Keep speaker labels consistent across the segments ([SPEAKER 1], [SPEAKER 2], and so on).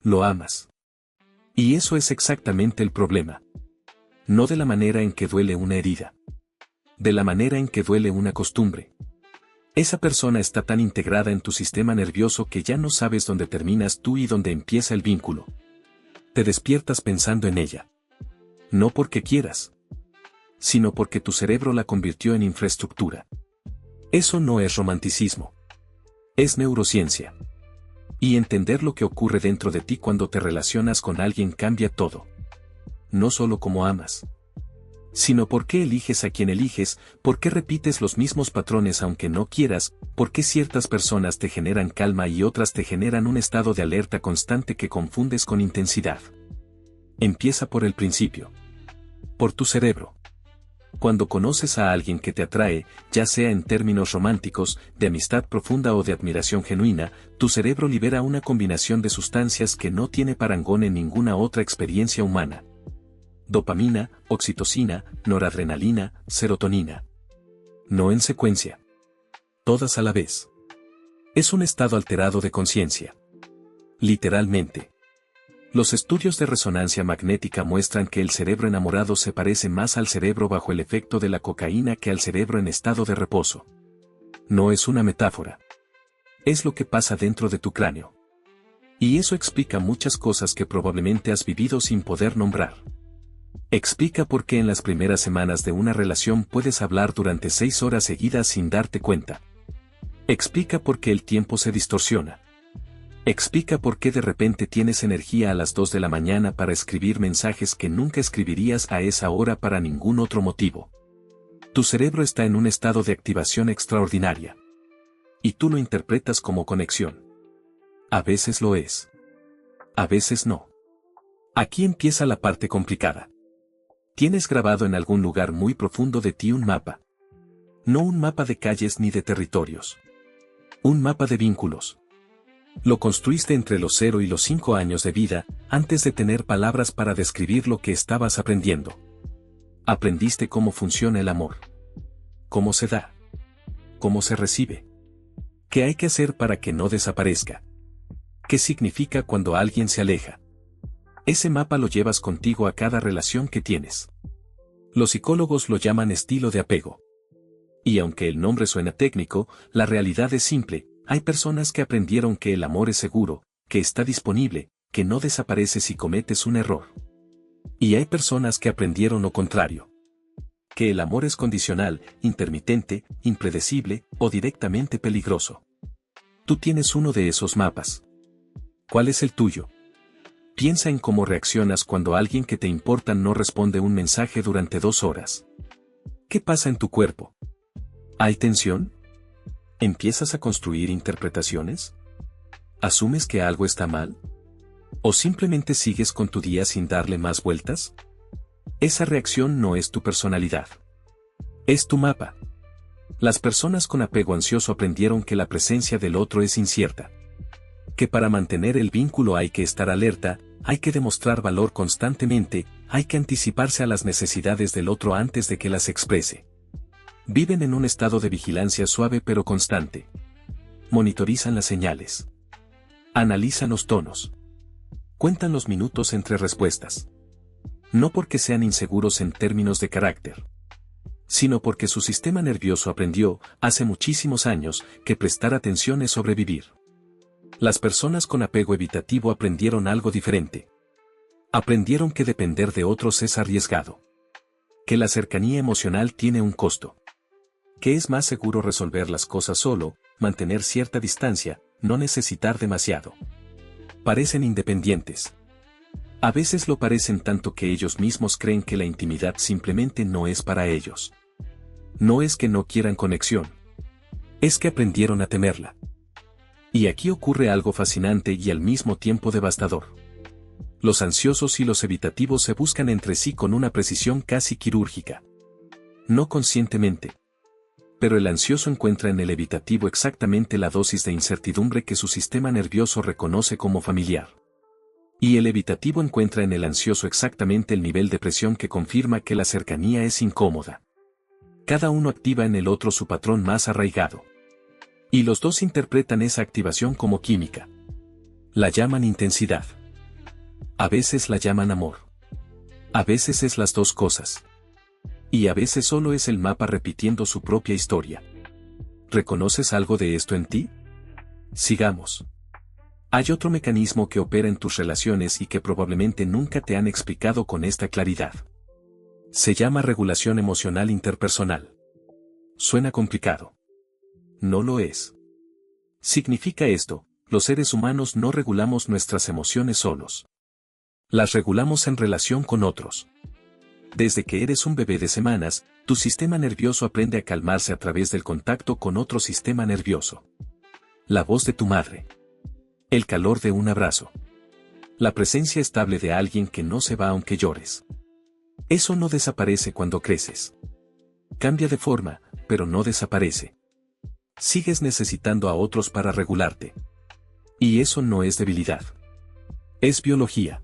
[SPEAKER 1] lo amas. Y eso es exactamente el problema. No de la manera en que duele una herida. De la manera en que duele una costumbre. Esa persona está tan integrada en tu sistema nervioso que ya no sabes dónde terminas tú y dónde empieza el vínculo. Te despiertas pensando en ella. No porque quieras, sino porque tu cerebro la convirtió en infraestructura. Eso no es romanticismo. Es neurociencia. Y entender lo que ocurre dentro de ti cuando te relacionas con alguien cambia todo. No solo cómo amas, sino por qué eliges a quien eliges, por qué repites los mismos patrones aunque no quieras, por qué ciertas personas te generan calma y otras te generan un estado de alerta constante que confundes con intensidad. Empieza por el principio. Por tu cerebro. Cuando conoces a alguien que te atrae, ya sea en términos románticos, de amistad profunda o de admiración genuina, tu cerebro libera una combinación de sustancias que no tiene parangón en ninguna otra experiencia humana. Dopamina, oxitocina, noradrenalina, serotonina. No en secuencia. Todas a la vez. Es un estado alterado de conciencia. Literalmente. Los estudios de resonancia magnética muestran que el cerebro enamorado se parece más al cerebro bajo el efecto de la cocaína que al cerebro en estado de reposo. No es una metáfora. Es lo que pasa dentro de tu cráneo. Y eso explica muchas cosas que probablemente has vivido sin poder nombrar. Explica por qué en las primeras semanas de una relación puedes hablar durante 6 horas seguidas sin darte cuenta. Explica por qué el tiempo se distorsiona. Explica por qué de repente tienes energía a las 2 de la mañana para escribir mensajes que nunca escribirías a esa hora para ningún otro motivo. Tu cerebro está en un estado de activación extraordinaria. Y tú lo interpretas como conexión. A veces lo es. A veces no. Aquí empieza la parte complicada. Tienes grabado en algún lugar muy profundo de ti un mapa. No un mapa de calles ni de territorios. Un mapa de vínculos. Lo construiste entre los 0 y los 5 años de vida, antes de tener palabras para describir lo que estabas aprendiendo. Aprendiste cómo funciona el amor. Cómo se da. Cómo se recibe. ¿Qué hay que hacer para que no desaparezca? ¿Qué significa cuando alguien se aleja? Ese mapa lo llevas contigo a cada relación que tienes. Los psicólogos lo llaman estilo de apego. Y aunque el nombre suena técnico, la realidad es simple. Hay personas que aprendieron que el amor es seguro, que está disponible, que no desaparece si cometes un error. Y hay personas que aprendieron lo contrario. Que el amor es condicional, intermitente, impredecible o directamente peligroso. Tú tienes uno de esos mapas. ¿Cuál es el tuyo? Piensa en cómo reaccionas cuando alguien que te importa no responde un mensaje durante 2 horas. ¿Qué pasa en tu cuerpo? ¿Hay tensión? ¿Empiezas a construir interpretaciones? ¿Asumes que algo está mal? ¿O simplemente sigues con tu día sin darle más vueltas? Esa reacción no es tu personalidad. Es tu mapa. Las personas con apego ansioso aprendieron que la presencia del otro es incierta. Que para mantener el vínculo hay que estar alerta, hay que demostrar valor constantemente, hay que anticiparse a las necesidades del otro antes de que las exprese. Viven en un estado de vigilancia suave pero constante. Monitorizan las señales. Analizan los tonos. Cuentan los minutos entre respuestas. No porque sean inseguros en términos de carácter, sino porque su sistema nervioso aprendió, hace muchísimos años, que prestar atención es sobrevivir. Las personas con apego evitativo aprendieron algo diferente. Aprendieron que depender de otros es arriesgado. Que la cercanía emocional tiene un costo. Que es más seguro resolver las cosas solo, mantener cierta distancia, no necesitar demasiado. Parecen independientes. A veces lo parecen tanto que ellos mismos creen que la intimidad simplemente no es para ellos. No es que no quieran conexión. Es que aprendieron a temerla. Y aquí ocurre algo fascinante y al mismo tiempo devastador. Los ansiosos y los evitativos se buscan entre sí con una precisión casi quirúrgica. No conscientemente. Pero el ansioso encuentra en el evitativo exactamente la dosis de incertidumbre que su sistema nervioso reconoce como familiar. Y el evitativo encuentra en el ansioso exactamente el nivel de presión que confirma que la cercanía es incómoda. Cada uno activa en el otro su patrón más arraigado. Y los dos interpretan esa activación como química. La llaman intensidad. A veces la llaman amor. A veces es las dos cosas. Y a veces solo es el mapa repitiendo su propia historia. ¿Reconoces algo de esto en ti? Sigamos. Hay otro mecanismo que opera en tus relaciones y que probablemente nunca te han explicado con esta claridad. Se llama regulación emocional interpersonal. Suena complicado. No lo es. Significa esto: los seres humanos no regulamos nuestras emociones solos. Las regulamos en relación con otros. Desde que eres un bebé de semanas, tu sistema nervioso aprende a calmarse a través del contacto con otro sistema nervioso. La voz de tu madre. El calor de un abrazo. La presencia estable de alguien que no se va aunque llores. Eso no desaparece cuando creces. Cambia de forma, pero no desaparece. Sigues necesitando a otros para regularte. Y eso no es debilidad. Es biología.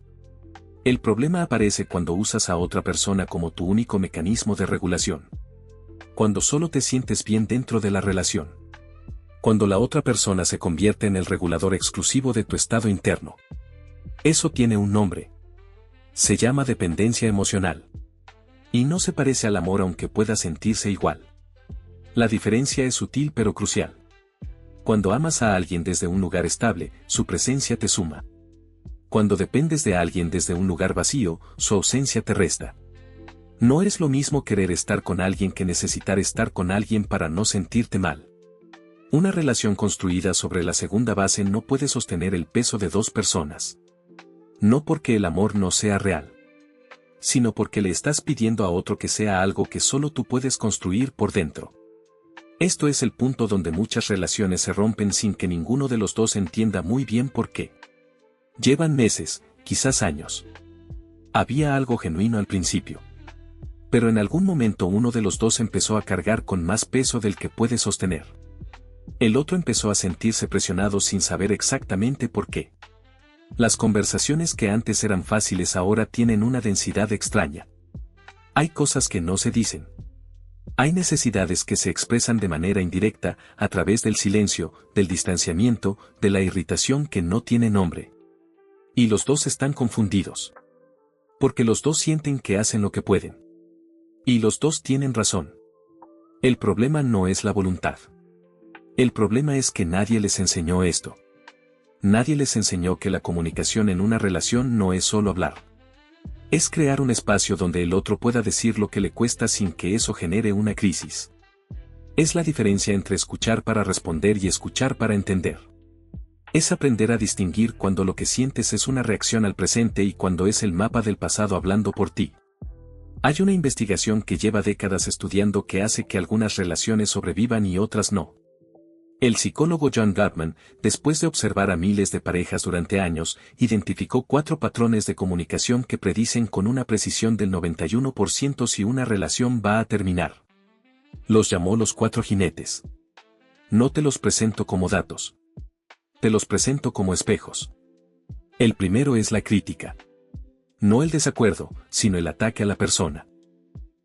[SPEAKER 1] El problema aparece cuando usas a otra persona como tu único mecanismo de regulación. Cuando solo te sientes bien dentro de la relación. Cuando la otra persona se convierte en el regulador exclusivo de tu estado interno. Eso tiene un nombre. Se llama dependencia emocional. Y no se parece al amor aunque pueda sentirse igual. La diferencia es sutil pero crucial. Cuando amas a alguien desde un lugar estable, su presencia te suma. Cuando dependes de alguien desde un lugar vacío, su ausencia te resta. No es lo mismo querer estar con alguien que necesitar estar con alguien para no sentirte mal. Una relación construida sobre la segunda base no puede sostener el peso de dos personas. No porque el amor no sea real, sino porque le estás pidiendo a otro que sea algo que solo tú puedes construir por dentro. Esto es el punto donde muchas relaciones se rompen sin que ninguno de los dos entienda muy bien por qué. Llevan meses, quizás años. Había algo genuino al principio. Pero en algún momento uno de los dos empezó a cargar con más peso del que puede sostener. El otro empezó a sentirse presionado sin saber exactamente por qué. Las conversaciones que antes eran fáciles ahora tienen una densidad extraña. Hay cosas que no se dicen. Hay necesidades que se expresan de manera indirecta, a través del silencio, del distanciamiento, de la irritación que no tiene nombre. Y los dos están confundidos. Porque los dos sienten que hacen lo que pueden. Y los dos tienen razón. El problema no es la voluntad. El problema es que nadie les enseñó esto. Nadie les enseñó que la comunicación en una relación no es solo hablar. Es crear un espacio donde el otro pueda decir lo que le cuesta sin que eso genere una crisis. Es la diferencia entre escuchar para responder y escuchar para entender. Es aprender a distinguir cuando lo que sientes es una reacción al presente y cuando es el mapa del pasado hablando por ti. Hay una investigación que lleva décadas estudiando que hace que algunas relaciones sobrevivan y otras no. El psicólogo John Gottman, después de observar a miles de parejas durante años, identificó 4 patrones de comunicación que predicen con una precisión del 91% si una relación va a terminar. Los llamó los 4 jinetes. No te los presento como datos. Te los presento como espejos. El primero es la crítica. No el desacuerdo, sino el ataque a la persona.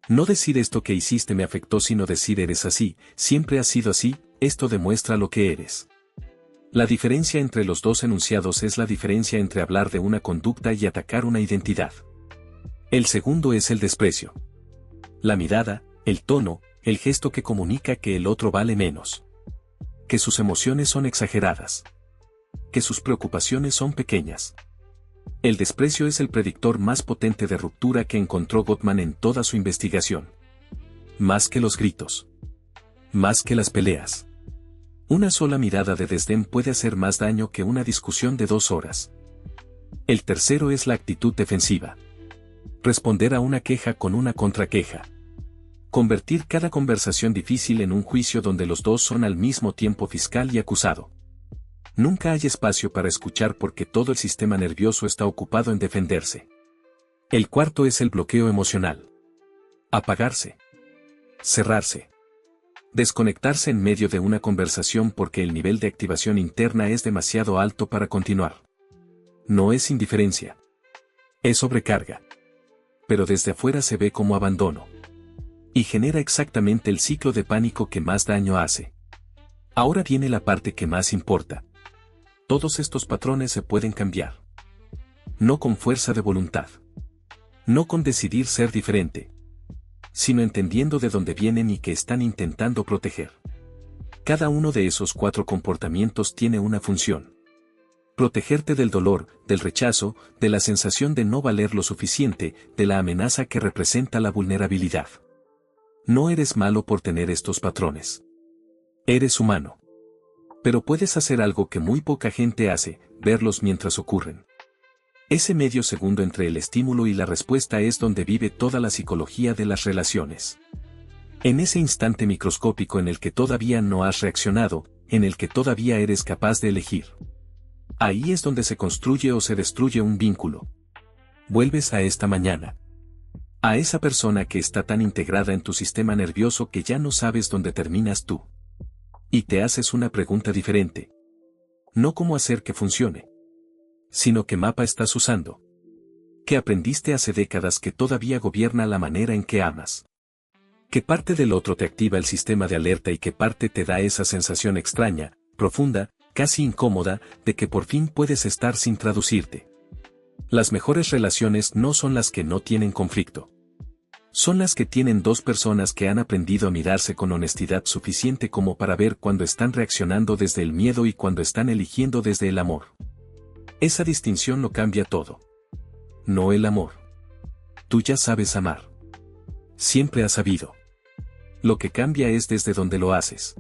[SPEAKER 1] No decir esto que hiciste me afectó, sino decir eres así, siempre has sido así, esto demuestra lo que eres. La diferencia entre los dos enunciados es la diferencia entre hablar de una conducta y atacar una identidad. El segundo es el desprecio. La mirada, el tono, el gesto que comunica que el otro vale menos. Que sus emociones son exageradas. Que sus preocupaciones son pequeñas. El desprecio es el predictor más potente de ruptura que encontró Gottman en toda su investigación. Más que los gritos. Más que las peleas. Una sola mirada de desdén puede hacer más daño que una discusión de 2 horas. El tercero es la actitud defensiva. Responder a una queja con una contraqueja. Convertir cada conversación difícil en un juicio donde los dos son al mismo tiempo fiscal y acusado. Nunca hay espacio para escuchar porque todo el sistema nervioso está ocupado en defenderse. El cuarto es el bloqueo emocional. Apagarse. Cerrarse. Desconectarse en medio de una conversación porque el nivel de activación interna es demasiado alto para continuar. No es indiferencia. Es sobrecarga. Pero desde afuera se ve como abandono. Y genera exactamente el ciclo de pánico que más daño hace. Ahora viene la parte que más importa. Todos estos patrones se pueden cambiar. No con fuerza de voluntad. No con decidir ser diferente. Sino entendiendo de dónde vienen y que están intentando proteger. Cada uno de esos 4 comportamientos tiene una función. Protegerte del dolor, del rechazo, de la sensación de no valer lo suficiente, de la amenaza que representa la vulnerabilidad. No eres malo por tener estos patrones. Eres humano. Pero puedes hacer algo que muy poca gente hace, verlos mientras ocurren. Ese medio segundo entre el estímulo y la respuesta es donde vive toda la psicología de las relaciones. En ese instante microscópico en el que todavía no has reaccionado, en el que todavía eres capaz de elegir. Ahí es donde se construye o se destruye un vínculo. Vuelves a esta mañana. A esa persona que está tan integrada en tu sistema nervioso que ya no sabes dónde terminas tú. Y te haces una pregunta diferente. No cómo hacer que funcione, sino qué mapa estás usando. ¿Qué aprendiste hace décadas que todavía gobierna la manera en que amas? ¿Qué parte del otro te activa el sistema de alerta y qué parte te da esa sensación extraña, profunda, casi incómoda, de que por fin puedes estar sin traducirte? Las mejores relaciones no son las que no tienen conflicto. Son las que tienen 2 personas que han aprendido a mirarse con honestidad suficiente como para ver cuando están reaccionando desde el miedo y cuando están eligiendo desde el amor. Esa distinción lo cambia todo. No el amor. Tú ya sabes amar. Siempre has sabido. Lo que cambia es desde donde lo haces.